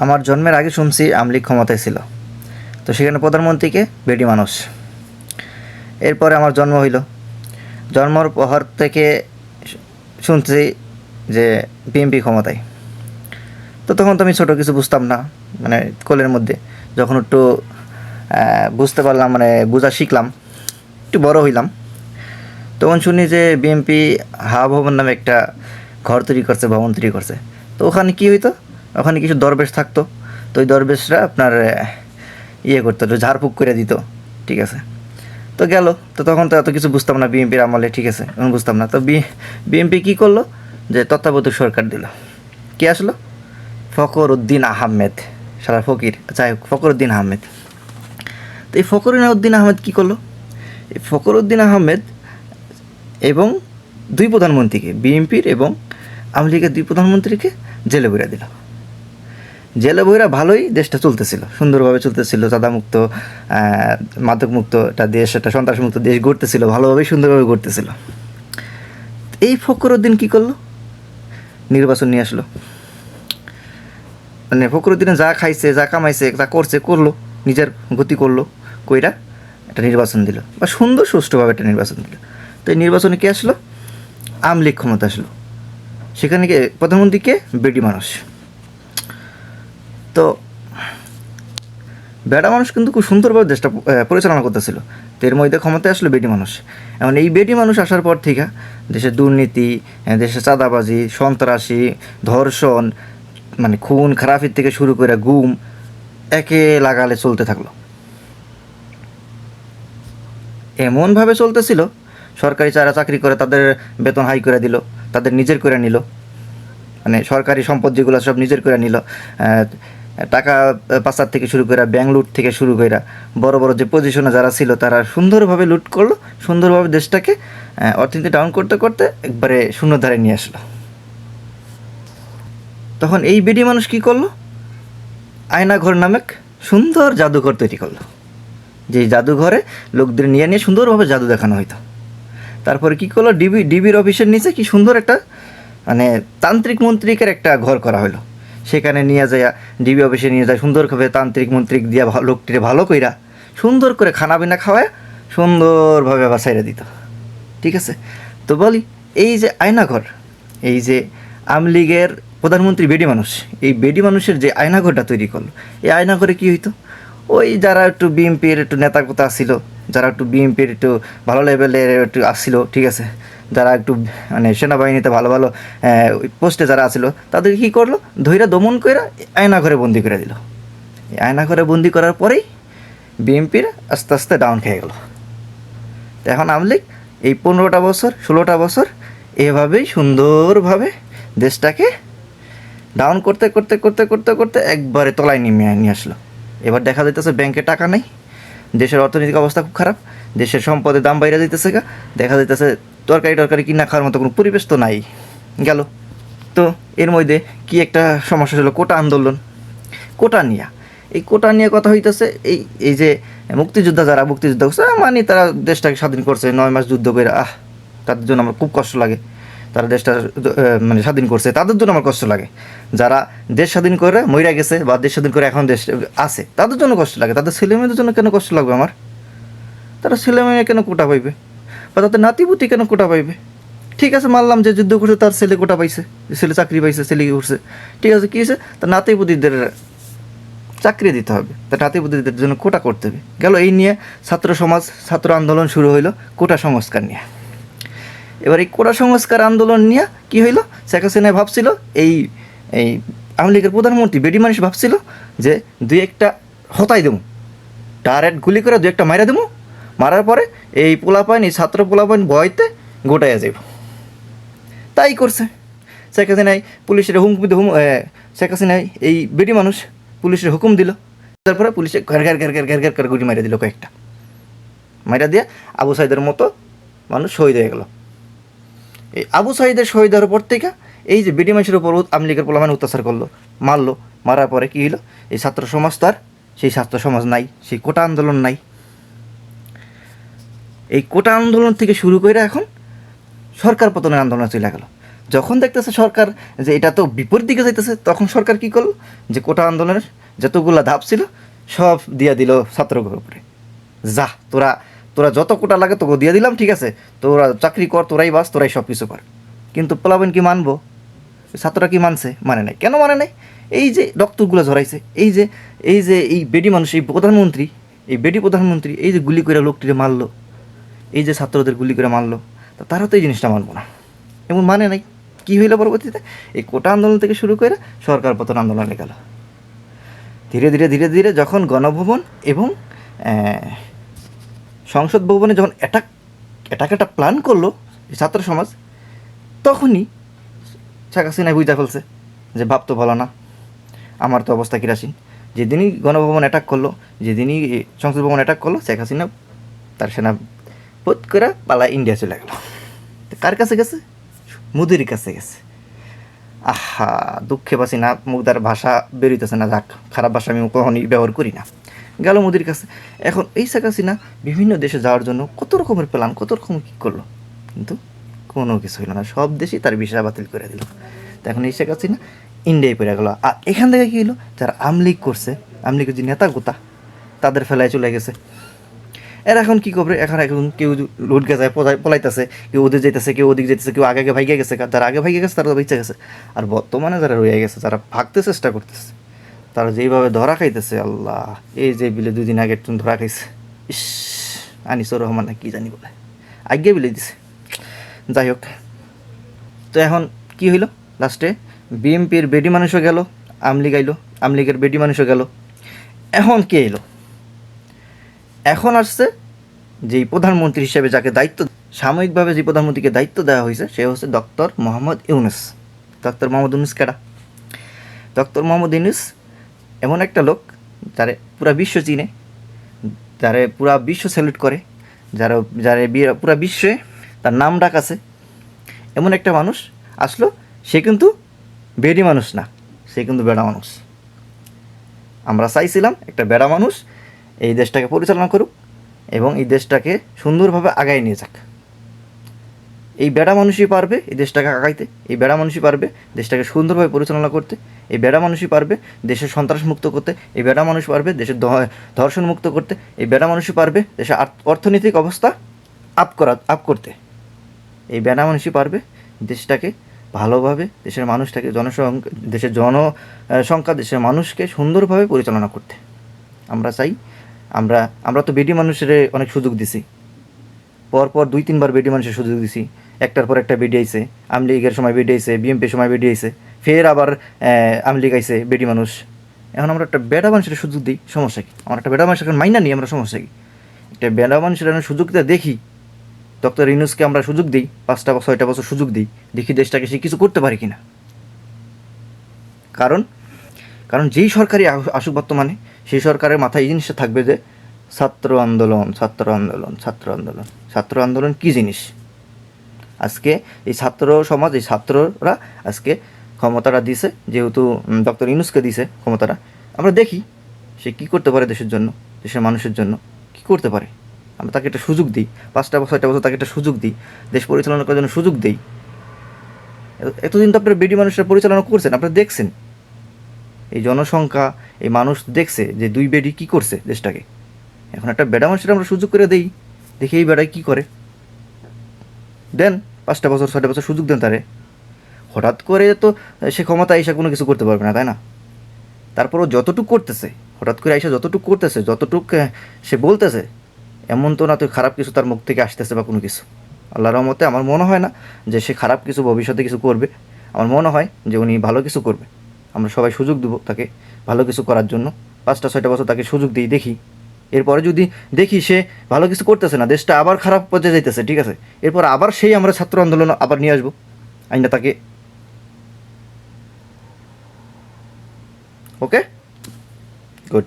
আমার জন্মের আগে শুনছি আওয়ামী লীগ ক্ষমতায় ছিল, তো সেখানে প্রধানমন্ত্রীকে বেডি মানুষ। এরপরে আমার জন্ম হইল, জন্মর পর থেকে শুনছি যে বিএনপি ক্ষমতায়। তো তখন তো আমি ছোটো কিছু বুঝতাম না, মানে কোলের মধ্যে যখন একটু বুঝতে পারলাম, মানে বোঝা শিখলাম, একটু বড় হইলাম, তখন শুনি যে বিএনপি হাওয়া ভবন নামে একটা ঘর তৈরি করছে, ভবন তৈরি করছে। তো ওখানে কী হইতো, ওখানে কিছু দরবেশ থাকতো, তো ওই দরবেশরা আপনার ইয়ে করতো, একটু ঝাড়ফুঁক করে দিত, ঠিক আছে। তো গেল, তো তখন তো এত কিছু বুঝতাম না বিএনপির আমলে, ঠিক আছে, এখন বুঝতাম না। তো বিএনপি কী করলো, যে তত্ত্বাবধায়ক সরকার দিল। কে আসলো? ফখরউদ্দিন আহমেদ, সারা ফকির, যাই হোক, ফখরউদ্দিন আহমেদ। তো এই ফখরউদ্দিন আহমেদ কী করলো, এই ফখরউদ্দিন আহমেদ এবং দুই প্রধানমন্ত্রীকে, বিএনপির এবং আওয়ামী লীগের দুই প্রধানমন্ত্রীকে জেলে ভরে দিল। জেলে বইরা ভালোই দেশটা চলতেছিল, সুন্দরভাবে চলতেছিল, চাঁদামুক্ত, মাদকমুক্ত একটা দেশ, একটা সন্ত্রাসমুক্ত দেশ গড়তেছিল, ভালোভাবেই সুন্দরভাবে গড়তেছিল। এই ফখরউদ্দিন কী করলো, নির্বাচন নিয়ে আসলো। মানে ফখরউদ্দিনে যা খাইছে, যা কামাইছে, যা করছে করলো, নিজের গতি করলো, কইরা একটা নির্বাচন দিল, বা সুন্দর সুষ্ঠুভাবে একটা নির্বাচন দিল। তো এই নির্বাচনে কে আসলো? আওয়ামী লীগ ক্ষমতা আসলো। সেখানে কে প্রধানমন্ত্রীকে? বেডি মানুষ। তো বেডা মানুষ কিন্তু খুব সুন্দরভাবে দেশটা পরিচালনা করতেছিল। তো এর মধ্যে ক্ষমতায় আসলো বেডি মানুষ। এখন এই বেডি মানুষ আসার পর থেকে দেশের দুর্নীতি, দেশের চাঁদাবাজি, সন্ত্রাসী, ধর্ষণ, মানে খুন খারাপির থেকে শুরু করে গুম একে লাগালে চলতে থাকলো। এমনভাবে চলতেছিল, সরকারি যারা চাকরি করে তাদের বেতন হাই করে দিল, তাদের নিজের করে নিল, মানে সরকারি সম্পদ যেগুলো সব নিজের করে নিল, টাকা পাচার থেকে শুরু করে, ব্যাংক লুট থেকে শুরু করে, বড় বড় যে পজিশনে যারা ছিল তারা সুন্দরভাবে লুট করলো, সুন্দরভাবে দেশটাকে অর্থনীতি ডাউন করতে করতে একবারে শূন্যধারে নিয়ে আসলো। তখন এই বেডি মানুষ কী করলো, আয়নাঘর নামক সুন্দর জাদুঘর তৈরি করলো, যেই জাদুঘরে লোকদের নিয়ে নিয়ে সুন্দরভাবে জাদু দেখানো হইতো। তারপরে কী করলো, ডিবির অফিসের নিচে কি সুন্দর একটা, মানে তান্ত্রিক মন্ত্রিকের একটা ঘর করা হলো। সেখানে নিয়ে যায়, ডিবি অফিসে নিয়ে যায়, সুন্দরভাবে তান্ত্রিক মন্ত্রিক দিয়া লোকটিরে ভালো কইরা সুন্দর করে খানা পিনা খাওয়ায় সুন্দরভাবে আবার সাইরা দিত, ঠিক আছে। তো বলি, এই যে আয়নাঘর, এই যে আওয়ামী লীগের প্রধানমন্ত্রী বেডি মানুষ, এই বেডি মানুষের যে আয়নাঘরটা তৈরি করলো, এই আয়নাঘরে কী হইতো, ওই যারা একটু বিএনপির একটু নেতা কোতা আসছিল, যারা একটু বিএনপির একটু ভালো লেভেলের একটু আসছিল, ঠিক আছে, যারা একটু মানে সেনাবাহিনীতে ভালো ভালো পোস্টে যারা আসছিল, তাদেরকে কী করলো, ধৈর্য দমন করে আয়নাঘরে বন্দি করে দিল। এই আয়নাঘরে বন্দি করার পরেই বিএনপির আস্তে আস্তে ডাউন খেয়ে গেল। তো এখন আওয়ামী লীগ এই 15টা বছর 16টা বছর এভাবেই সুন্দরভাবে দেশটাকে ডাউন করতে করতে করতে করতে করতে একবারে তলায় নিয়ে আসলো। এবার দেখা যাইতেছে ব্যাংকে টাকা নেই, দেশের অর্থনৈতিক অবস্থা খুব খারাপ, দেশের সম্পদের দাম বাইরে যাইতেছে, দেখা যাইতেছে তরকারি কিনা খাওয়ার মতো কোনো পরিবেশ তো নাই গেল। তো এর মধ্যে কি একটা সমস্যা ছিল, কোটা আন্দোলন, কোটা নিয়ে, এই কোটা নিয়ে কথা হইতেছে। এই যে মুক্তিযোদ্ধা যারা মুক্তিযুদ্ধ করছে, মানে তারা দেশটাকে স্বাধীন করছে, 9 মাস যুদ্ধ করে, তাদের জন্য আমার খুব কষ্ট লাগে। তারা দেশটা মানে স্বাধীন করছে, তাদের জন্য আমার কষ্ট লাগে। যারা দেশ স্বাধীন করে মইরা গেছে বা দেশ স্বাধীন করে এখন দেশ আছে, তাদের জন্য কষ্ট লাগে। তাদের ছেলেমেয়েদের জন্য কেন কষ্ট লাগবে আমার? তারা ছেলেমেয়ে কেন কোটা পাইবে, বা তাদের নাতিপুতি কেন কোটা পাইবে? ঠিক আছে, মানলাম যে যুদ্ধ করছে তার ছেলে কোটা পাইছে, ছেলে চাকরি পাইছে, ছেলে করছে, ঠিক আছে, কী হয়েছে, তার নাতিপুতিদের চাকরি দিতে হবে, তার নাতিপুতিদের জন্য কোটা করতে হবে। গেল এই নিয়ে ছাত্র আন্দোলন শুরু হইলো কোটা সংস্কার নিয়ে। এবার এই কোটা সংস্কার আন্দোলন নিয়ে কী হইল, শেখ হাসিনা ভাবছিল, এই এই আওয়ামী লীগের প্রধানমন্ত্রী বেডি মানুষ ভাবছিল যে দুই একটা হতাই দেবো, ডাইরেক্ট গুলি করে দু একটা মারা দেবো, মারার পরে এই পোলাপাইন, এই ছাত্র পোলাপাইন ভয়তে গোটাইয়া যাব। তাই করছে শেখ হাসিনাই, পুলিশের শেখ হাসিনাই এই বেডি মানুষ পুলিশের হুকুম দিল, তারপরে পুলিশে ঘের গুলি মারিয়ে দিল, কয়েকটা মাইরা দিয়ে আবু সাইদের মতো মানুষ শহীদ হয়ে গেল। এই আবু সাইদের শহীদ হওয়ার পর থেকে এই যে বেডি মানুষের উপর আওয়ামী লীগের পোলাপান অত্যাচার করলো, মারলো, মারার পরে কী হলো, এই ছাত্র সমাজ তো আর সেই ছাত্র সমাজ নাই, সেই কোটা আন্দোলন নাই। এই কোটা আন্দোলন থেকে শুরু করে এখন সরকার পতনের আন্দোলন চলে গেল। যখন দেখতেছে সরকার যে এটা তো বিপরীত দিকে যাইতেছে, তখন সরকার কী করলো, যে কোটা আন্দোলনের যতগুলো ধাপ ছিল সব দিয়ে দিল ছাত্রদের উপরে। যা তোরা তোরা যত কোটা লাগে তোকে দিয়ে দিলাম, ঠিক আছে, তোরা চাকরি কর, তোরাই বাস, তোরাই সব কিছু কর। কিন্তু পোলাবেন কি মানবো? ছাত্ররা কি মানছে? মানে নাই। কেন মানে নাই? এই যে রক্তগুলো ঝরাইছে, এই বেডি মানুষ, এই প্রধানমন্ত্রী, এই বেডি প্রধানমন্ত্রী এই যে গুলি করে লোকটিরে মারলো, এই যে ছাত্রদের গুলি করে মারলো, তা তারা তো এই জিনিসটা মানবো না, এমন মানে নাই। কী হইলো পরবর্তীতে? এই কোটা আন্দোলন থেকে শুরু করে সরকার পতন আন্দোলনে গেল। ধীরে ধীরে ধীরে ধীরে যখন গণভবন এবং সংসদ ভবনে যখন একটা প্ল্যান করলো ছাত্র সমাজ, তখনই শেখ হাসিনা বুঝতে ফেলছে যে ভাব তো ভালো না, আমার তো অবস্থা কিরাসিন। যেদিনই গণভবন অ্যাটাক করলো, যেদিনই সংসদ ভবন অ্যাটাক করলো, শেখ হাসিনা তার সেনা পোত করে পালা ইন্ডিয়া চলে গেল। কার কাছে গেছে? মোদির কাছে গেছে। আহা, দুঃখে পাচ্ছি না, মুখদার ভাষা বেরোইতেছে না, যাক, খারাপ ভাষা আমি কখনই ব্যবহার করি না। গেল মোদির কাছে। এখন এই শেখ হাসিনা বিভিন্ন দেশে যাওয়ার জন্য কত রকমের প্ল্যান, কত রকম কী করলো, কিন্তু কোনো কিছু হইল না, সব দেশই তার ভিসা বাতিল করে দিল। তো এখন এই শেখ হাসিনা ইন্ডিয়ায় পড়ে গেলো। আর এখান থেকে কী হলো, যারা আমলিগ করছে, আমলিগের যে নেতা গোতা, তাদের ফেলায় চলে গেছে। এর এখন কী করবে? এখন কেউ লুটকে যায়, পলাইতেছে, কেউ ওদের যেতেছে, কেউ ওদিকে যেতেছে, কেউ আগে ভাইগে গেছে। যারা আগে ভাইগে গেছে তারা তো বেঁচে গেছে, আর বর্তমানে যারা রয়ে গেছে, যারা ভাগতে চেষ্টা করতেছে, তারা যেইভাবে ধরা খাইতেছে, আল্লাহ, এই যে বিলে 2 দিন আগে ধরা খাইছে, ইস, আনিসুর রহমান না কি জানি বলে, আগে বিলে দিছে। যাই হোক, তো এখন কি হইল? লাস্টে বিএমপির বেডি মানুষও গেল, আমলিগ আইলো, আমলিগের বেডি মানুষও গেল। এখন কে এলো? এখন আসছে যেই প্রধানমন্ত্রী হিসেবে যাকে দায়িত্ব, সাময়িকভাবে যে প্রধানমন্ত্রীকে দায়িত্ব দেওয়া হয়েছে, সে হচ্ছে ডক্টর মোহাম্মদ ইউনুস। ডক্টর মোহাম্মদ ইউনুস কেডা? ডক্টর মোহাম্মদ ইউনুস এমন একটা লোক যারে পুরা বিশ্ব চিনে, যারে পুরা বিশ্ব স্যালুট করে, যারে পুরা বিশ্বে তার নাম ডাক আছে, এমন একটা মানুষ আসলো। সে কিন্তু বেডি মানুষ না, সে কিন্তু বেড়া মানুষ। আমরা চাইছিলাম একটা বেড়া মানুষ এই দেশটাকে পরিচালনা করুক এবং এই দেশটাকে সুন্দরভাবে আগায় নিয়ে যাক। এই বেড়া মানুষই পারবে এই দেশটাকে আগাইতে, এই বেড়া মানুষই পারবে দেশটাকে সুন্দরভাবে পরিচালনা করতে, এই বেড়া মানুষই পারবে দেশের সন্ত্রাস মুক্ত করতে, এই বেড়া মানুষ পারবে দেশের ধর্ষণ মুক্ত করতে, এই বেড়া মানুষই পারবে দেশের অর্থনৈতিক অবস্থা আপ করতে। এই বেড়া মানুষই পারবে দেশটাকে ভালোভাবে, দেশের মানুষটাকে দেশের জনসংখ্যা, দেশের মানুষকে সুন্দরভাবে পরিচালনা করতে। আমরা চাই, আমরা তো বেডি মানুষের অনেক সুযোগ দিছি, পরপর 2-3 বার বেডি মানুষের সুযোগ দিছি, একটার পর একটা বেডি আইছে। আমলিগের সময় বেডি আইছে, বিএমপির সময় বেডি আইছে, ফের আবার আমলিগ আইছে বেডি মানুষ। এখন আমরা একটা বেড়া মানুষের সুযোগ দিই, সমস্যা কি? আমরা একটা বেড়া মানুষের মাইনা নিই, আমরা সমস্যা কি? একটা বেড়া মানুষের সুযোগটা দেখি, ডক্টর ইউনুসকে আমরা সুযোগ দিই, 5-6 বছর সুযোগ দিই, দেখি দেশটাকে সে কিছু করতে পারে কিনা। কারণ যেই সরকারই আসুক বর্তমানে, সেই সরকারের মাথায় এই জিনিসটা থাকবে যে ছাত্র আন্দোলন, ছাত্র আন্দোলন, ছাত্র আন্দোলন। ছাত্র আন্দোলন কী জিনিস? আজকে এই ছাত্র সমাজ, এই ছাত্ররা আজকে ক্ষমতাটা দিছে, যেহেতু ডক্টর ইউনুসকে দিছে ক্ষমতাটা, আমরা দেখি সে কী করতে পারে দেশের জন্য, দেশের মানুষের জন্য কী করতে পারে। আমরা তাকে একটা সুযোগ দিই, 5-6 বছর তাকে একটা সুযোগ দিই, দেশ পরিচালনা করার জন্য সুযোগ দিই। এতদিন তো আপনারা বেডি মানুষরা পরিচালনা করছেন, আপনারা দেখছেন, এই জনসংখ্যা, এই মানুষ দেখছে যে 2 বেডি কী করছে দেশটাকে। এখন একটা বেড়া মানুষের আমরা সুযোগ করে দেই, দেখি এই বেড়ায় কী করে। দেন 5-6 বছর সুযোগ দেন তারে। হঠাৎ করে তো সে ক্ষমতা এসে কোনো কিছু করতে পারবে না, তাই না? তারপরও যতটুকু করতেছে, হঠাৎ করে এসে যতটুকু করতেছে, যতটুকু সে বলতেছে, এমন তো না তো খারাপ কিছু তার মুখ থেকে আসতেছে বা কোনো কিছু। আল্লাহর রহমতে আমার মনে হয় না যে সে খারাপ কিছু ভবিষ্যতে কিছু করবে। আমার মনে হয় যে উনি ভালো কিছু করবে। আমরা সবাই সুযোগ দেবো তাকে ভালো কিছু করার জন্য। 5-6 বছর তাকে সুযোগ দিই, দেখি। এরপরে যদি দেখি সে ভালো কিছু করতেছে না, দেশটা আবার খারাপ পর্যায়ে যাইতেছে, ঠিক আছে, এরপর আবার সেই আমরা ছাত্র আন্দোলন আবার নিয়ে আসবো আইনা তাকে। ওকে, গুড।